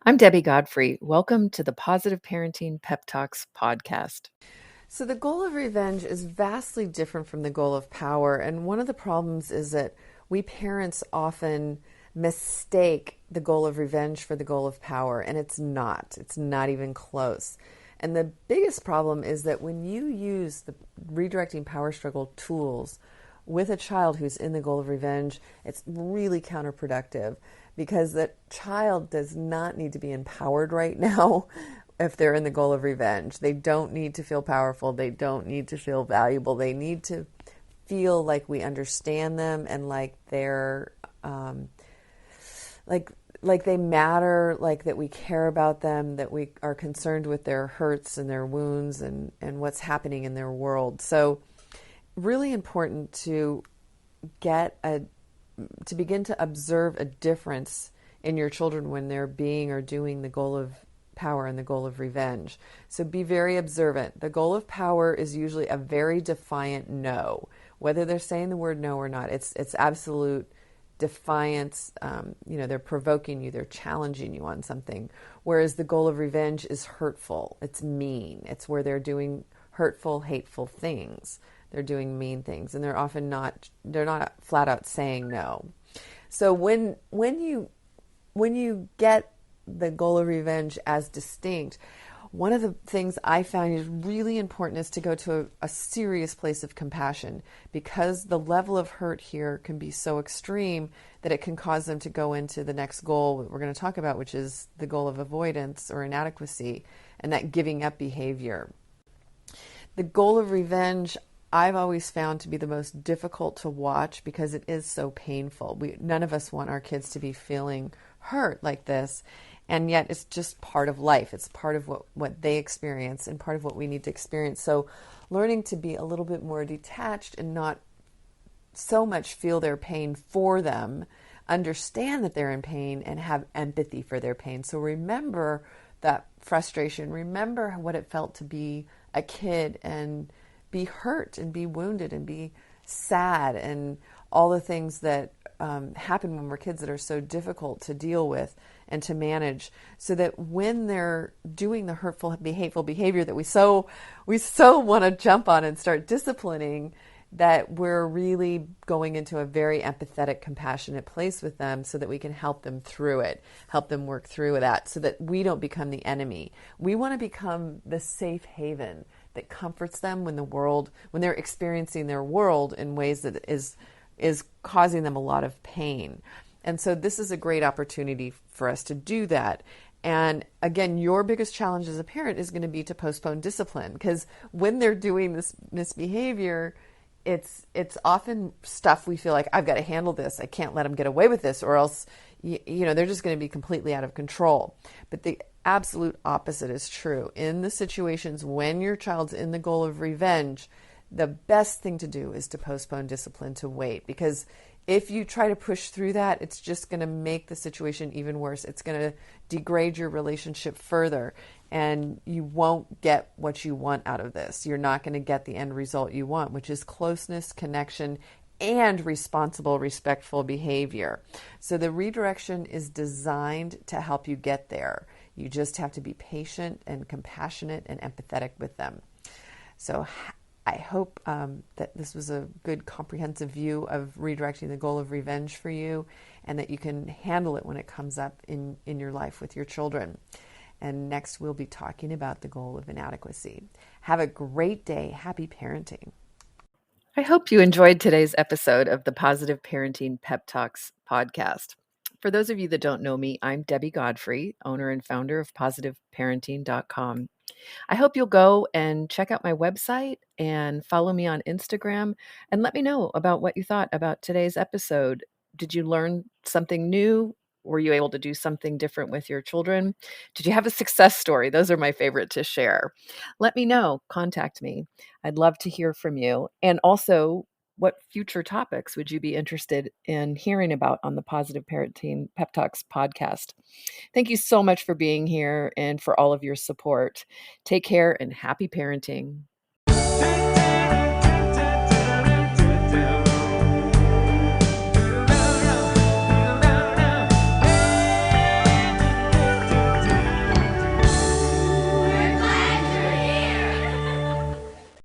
I'm Debbie Godfrey. Welcome to the Positive Parenting Pep Talks podcast. So, the goal of revenge is vastly different from the goal of power. And one of the problems is that we parents often mistake the goal of revenge for the goal of power, and it's not. It's not even close. And the biggest problem is that when you use the redirecting power struggle tools with a child who's in the goal of revenge, it's really counterproductive because that child does not need to be empowered right now if they're in the goal of revenge. They don't need to feel powerful. They don't need to feel valuable. They need to feel like we understand them and like they're like they matter, like that we care about them, that we are concerned with their hurts and their wounds and what's happening in their world. So really important to begin to observe a difference in your children when they're being or doing the goal of power and the goal of revenge. So be very observant. The goal of power is usually a very defiant no, whether they're saying the word no or not. It's absolute defiance. They're provoking you, they're challenging you on something. Whereas the goal of revenge is hurtful. It's mean. It's where they're doing hurtful, hateful things. They're doing mean things, and they're not flat out saying no. So when you get the goal of revenge as distinct, one of the things I found is really important is to go to a serious place of compassion, because the level of hurt here can be so extreme that it can cause them to go into the next goal that we're going to talk about, which is the goal of avoidance or inadequacy and that giving up behavior. The goal of revenge, I've always found to be the most difficult to watch because it is so painful. None of us want our kids to be feeling hurt like this, and yet it's just part of life. It's part of what they experience and part of what we need to experience. So learning to be a little bit more detached and not so much feel their pain for them, understand that they're in pain and have empathy for their pain. So remember that frustration, remember what it felt to be a kid and be hurt and be wounded and be sad and all the things that happen when we're kids that are so difficult to deal with and to manage, so that when they're doing the hurtful, hateful behavior that we so want to jump on and start disciplining, that we're really going into a very empathetic, compassionate place with them so that we can help them through it, help them work through that so that we don't become the enemy. We want to become the safe haven that comforts them when they're experiencing their world in ways that is causing them a lot of pain. And so this is a great opportunity for us to do that. And again, your biggest challenge as a parent is going to be to postpone discipline, because when they're doing this misbehavior, it's often stuff we feel like, I've got to handle this. I can't let them get away with this, or else they're just going to be completely out of control. But the absolute opposite is true. In the situations when your child's in the goal of revenge, the best thing to do is to postpone discipline, to wait, because if you try to push through that, it's just going to make the situation even worse. It's going to degrade your relationship further, and you won't get what you want out of this. You're not going to get the end result you want, which is closeness, connection, and responsible, respectful behavior. So the redirection is designed to help you get there. You just have to be patient and compassionate and empathetic with them. So I hope that this was a good comprehensive view of redirecting the goal of revenge for you, and that you can handle it when it comes up in your life with your children. And next we'll be talking about the goal of inadequacy. Have a great day. Happy parenting. I hope you enjoyed today's episode of the Positive Parenting Pep Talks podcast. For those of you that don't know me, I'm Debbie Godfrey, owner and founder of positiveparenting.com. I hope you'll go and check out my website and follow me on Instagram and let me know about what you thought about today's episode. Did you learn something new? Were you able to do something different with your children? Did you have a success story? Those are my favorite to share. Let me know. Contact me. I'd love to hear from you. And also, what future topics would you be interested in hearing about on the Positive Parenting Pep Talks podcast? Thank you so much for being here and for all of your support. Take care and happy parenting.